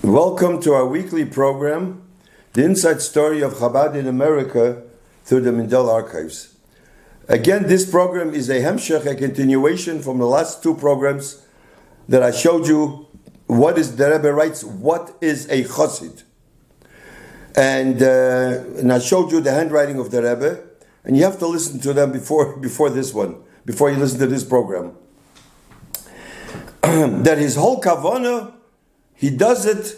Welcome to our weekly program, The Inside Story of Chabad in America through the Mindel Archives. Again, this program is a hemshech, a continuation from the last two programs that I showed you. What is, the Rebbe writes, what is a chassid? And I showed you the handwriting of the Rebbe, and you have to listen to them before this one, before you listen to this program. That his whole kavanah, he does it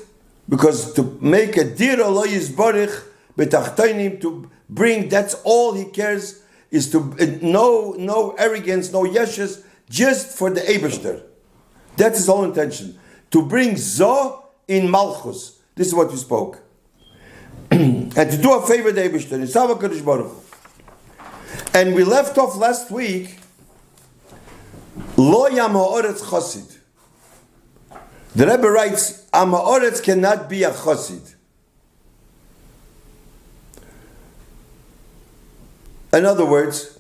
because to make a dir Allah yizbarich b'tachtainim, to bring, that's all he cares, is to no arrogance, no yeshes, just for the Eibishter. That's his whole intention. To bring Zoh in Malchus. This is what we spoke. And to do a favor to Eibishter, in Sava Kadosh Baruch Hu. And we left off last week, Lo Yam Ha'oretz Chosid. The Rebbe writes, Am Ha'oretz cannot be a Chosid. In other words,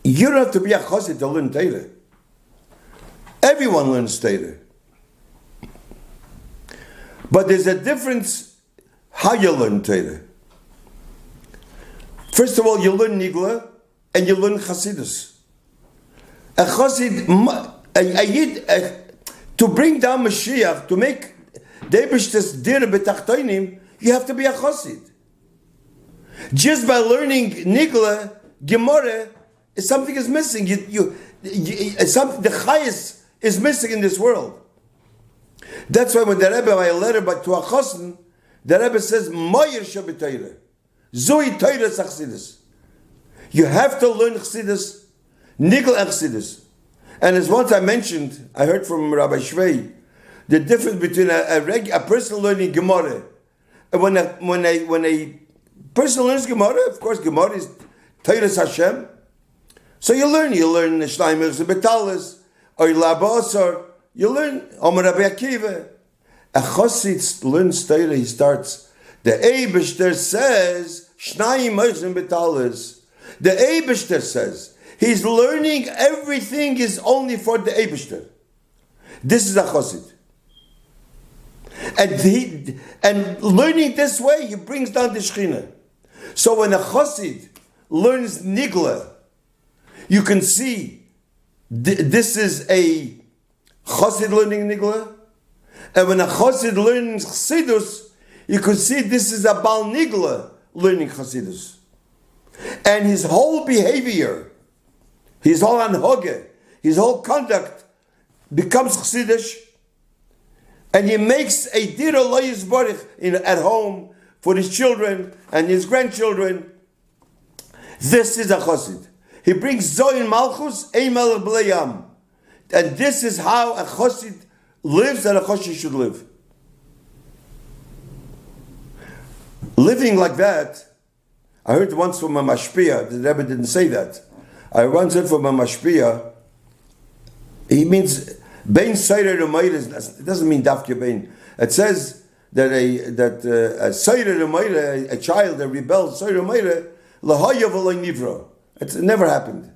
you don't have to be a Chosid to learn Torah. Everyone learns Torah. But there's a difference how you learn Torah. First of all, you learn Nigla and you learn Chasidus. A Chosid, a Yid, to bring down Mashiach, to make Deibishtes dir b'tachtoinim, you have to be a Chosid. Just by learning Nigla, Gemara, something is missing. The Chayes is missing in this world. That's why when the Rebbe writes a letter to a Chosin, the Rebbe says, Moyer Shabbatayra. Zoi Torah Chassidus. You have to learn Chassidus, Nigla and Chassidus. And as once I mentioned, I heard from Rabbi Shvei, the difference between a person learning Gemara. And when a person learns Gemara, of course Gemara is Torah Hashem. So you learn Shleimers and Betalis, or Labasar, you learn Omer Rabbi Akiva. A Chosid learns Torah, he starts, the Eibishter says, Shnayim Moshe Betalis. The Eibishter says, he's learning everything is only for the Eibishter. This is a Chosid. And learning this way, he brings down the Shekhinah. So when a Chosid learns Nigla, you can see this is a Chosid learning Nigla. And when a Chosid learns Chassidus, you can see this is a Bal Nigla learning Chassidus. And his whole behavior, his whole anhoge, his whole conduct becomes chassidish, and he makes a dir Allah yizbarich at home for his children and his grandchildren. This is a chassid. He brings Zoin Malchus, ein melech b'lei yam. And this is how a chassid lives and a chassid should live. Living like that, I heard once from a mashpia, the Rebbe didn't say that. I once heard from a mashpia, he means bein seirer u'meire, it doesn't mean dafke bein. It says that a seirer u'meire, a child that rebels, seirer u'meire, lahaya v'lo nivra. It never happened.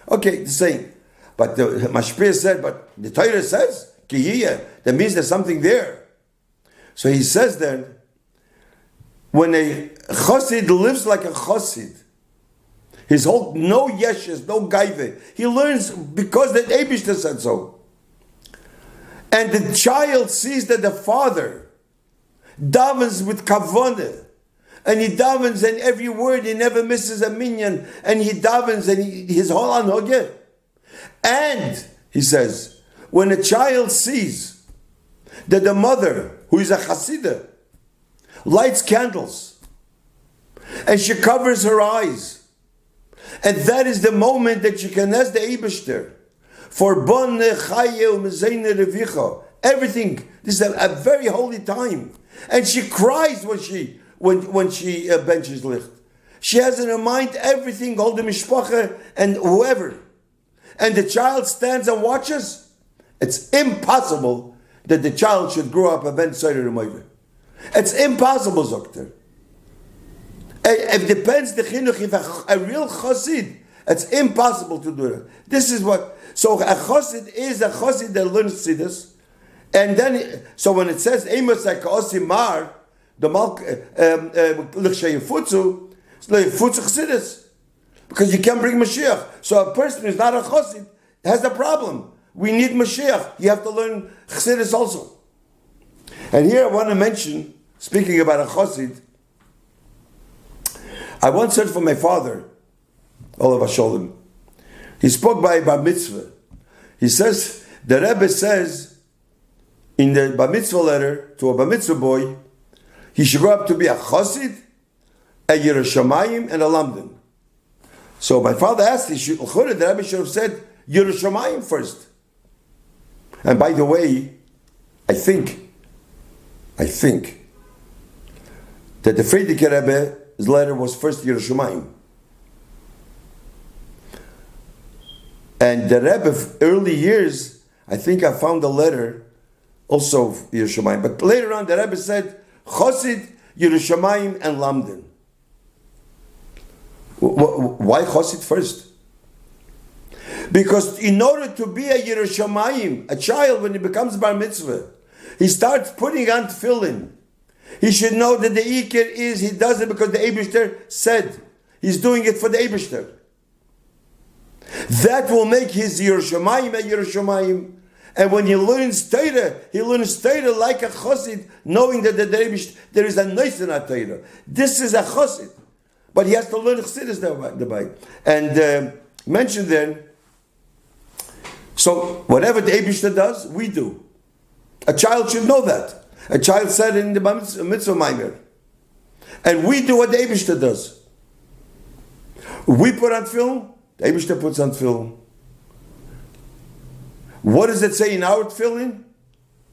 Okay, the same. But the mashpia said, but the Torah says, kiyiyah, that means there's something there. So he says then, when a chassid lives like a chassid, his whole, no yeshes, no gaive, he learns because the Eibishter said so. And the child sees that the father davens with kavanah, and he davens, and every word, he never misses a minyan, and he davens, and his whole anhogeh. And, he says, when a child sees that the mother, who is a chassidah, lights candles, and she covers her eyes, and that is the moment that she can ask the Eibishter for bon chaye u'mezeine revicha. Everything. This is a very holy time, and she cries when she benches licht. She has in her mind everything, all the mishpacha and whoever, and the child stands and watches. It's impossible that the child should grow up a ben seirer u'meire. It's impossible, Zokter. It depends the chinuch. If a real chassid, it's impossible to do it. This is what. So a chassid is a chassid that learns chassidus, And then, so when it says Amos Osimar, the Malk Futsu, it's Futsu Chassidus. Because you can't bring Mashiach. So a person who's not a Chassid has a problem. We need Mashiach. You have to learn Chassidus also. And here I want to mention, speaking about a Chassid, I once heard from my father, Olav Hasholem. He spoke by Bar Mitzvah. He says, the Rebbe says in the Bar Mitzvah letter to a Bar Mitzvah boy, he should grow up to be a Chassid, a Yerushalayim, and a Lamdan. So my father asked, the Rebbe should have said Yerushalayim first. And by the way, I think that the Frierdiker Rebbe's letter was first Yerushalayim. And the Rebbe, early years, I think I found a letter also of Yerushalayim. But later on, the Rebbe said, Chosid, Yerushalayim, and Lamdan. Why Chosid first? Because in order to be a Yerushalayim, a child, when he becomes Bar Mitzvah, he starts putting on tefillin. He should know that the Iker is, he does it because the Eibishter said. He's doing it for the Eibishter. That will make his Yerushalayim a Yerushalayim. And when he learns Torah like a Chosid, knowing that there is a nice in a Torah. This is a Chosid. But he has to learn Chassidus dabei. And mentioned then, so whatever the Eibishter does, we do. A child should know that. A child said in the Mitzvah Maimer. And we do what the Eibishter does. We put on film, the Eibishter puts on film. What does it say in our tefillin?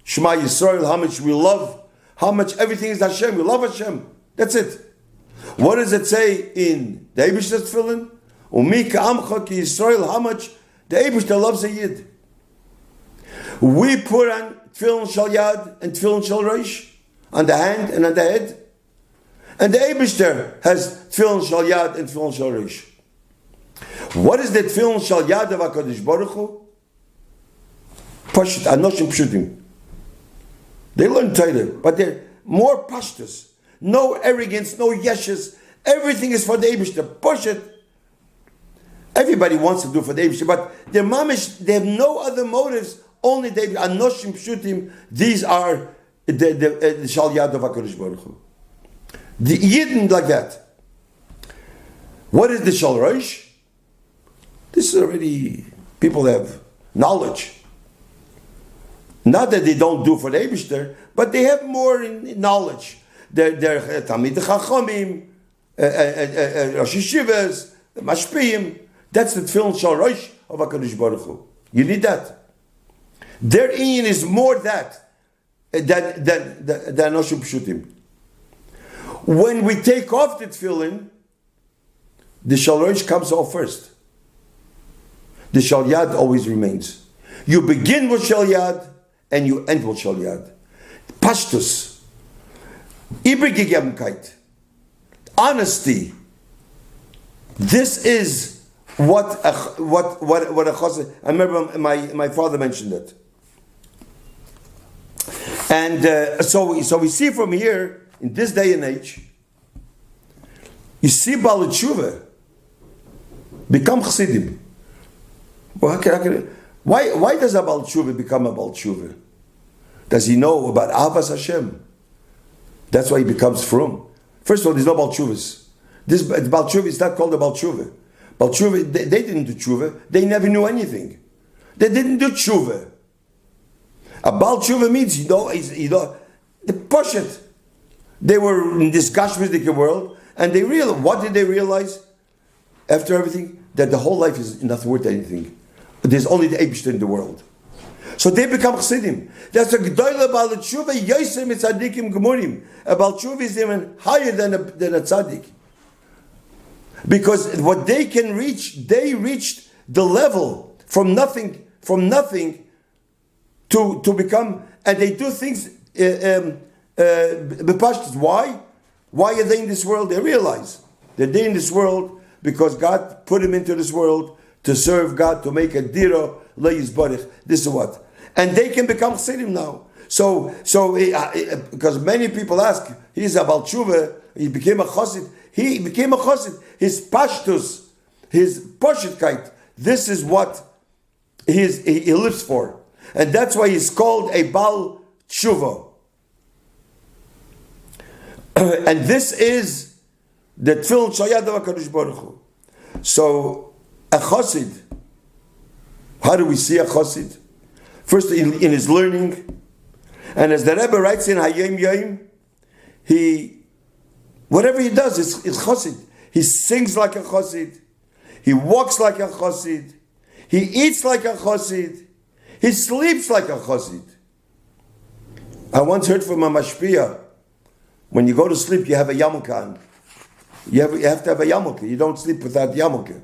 Shema Yisrael, how much we love, how much everything is Hashem, we love Hashem. That's it. What does it say in the Eibishter's tefillin? Umi ka'amcha ki Yisrael, how much the Eibishter loves a Yid. We put on tefillin shal yad and tefillin shal reish, on the hand and on the head. And the Eibishter has tefillin shal yad and tefillin shal reish. What is the tefillin shal yad of HaKadosh Baruch Hu? Pashut, anoshim pshutim. They learn Torah, but they're more pashtus. No arrogance, no yeshes. Everything is for the Eibishter. Pashut. Everybody wants to do for the Eibishter, but their mamish, they have no other motives. Only they anoshim pshutim. These are the shal yad of HaKadosh Baruch Hu. The Yidden like that. What is the shal reish? This is already, people have knowledge. Not that they don't do for the Eibishter, but they have more in knowledge. They're Talmid Chachamim, Rosh Yeshivas, Mashpiyim. That's the tefillin shal reish of HaKadosh Baruch Hu. You need that. Their inyan is more than Anoshim Pshutim. When we take off the tefillin, the shal reish comes off first. The shal yad always remains. You begin with shal yad, and you end with shal yad. Pashtus, Ibergegebenkeit, honesty. This is what a chassid. I remember my father mentioned it, and so we see from here in this day and age, you see Baal Tshuva become chassidim. Well, why does a Baal Tshuva become a Baal Tshuva? Does he know about Avas Hashem? That's why he becomes from. First of all, there's no Baal Tshuvas. This Baal Tshuva is not called a Baal Tshuva. Baal Tshuva, they didn't do Tshuva. They never knew anything. They didn't do Tshuva. A Baal Tshuva means, the Poshet. They were in this Gashmidik world, and they realized, what did they realize? After everything, that the whole life is not worth anything. There's only the Eibishter in the world. So they become chassidim. That's a G'doyle Baal Tshuva Yosem Tzadikim Gemurim. A Baal Tshuva is even higher than a tzaddik. Because what they can reach, they reached the level from nothing to become, and they do things bepashtus. Why? Why are they in this world? They realize that they're in this world because God put them into this world to serve God, to make a dira le'yizbarich. This is what. and they can become chassidim now. So because many people ask, he's a Baal Tshuva, he became a chassid. He became a chassid. His pashtus, his poshitkeit, this is what he lives for. And that's why he's called a Baal Tshuva. And this is the tefillin shayadav HaKadosh Baruch Hu. So, a chassid, how do we see a chassid? First, in his learning, and as the Rebbe writes in Hayom Yom, whatever he does is chassid. He sings like a chassid, he walks like a chassid, he eats like a chassid, he sleeps like a chassid. I once heard from a mashpia, when you go to sleep, you have a yarmulke on. You have to have a yarmulke. You don't sleep without yarmulke.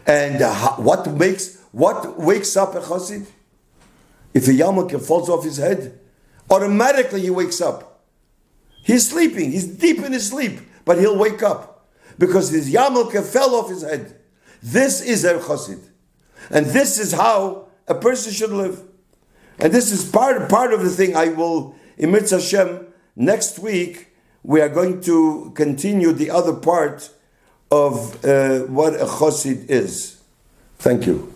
And what wakes up a chassid? If a yarmulke falls off his head, automatically he wakes up. He's sleeping. He's deep in his sleep, but he'll wake up because his yarmulke fell off his head. This is a chassid, and this is how a person should live. And this is part of the thing. I will, in Mitzvah Hashem, next week, we are going to continue the other part of what a chassid is. Thank you.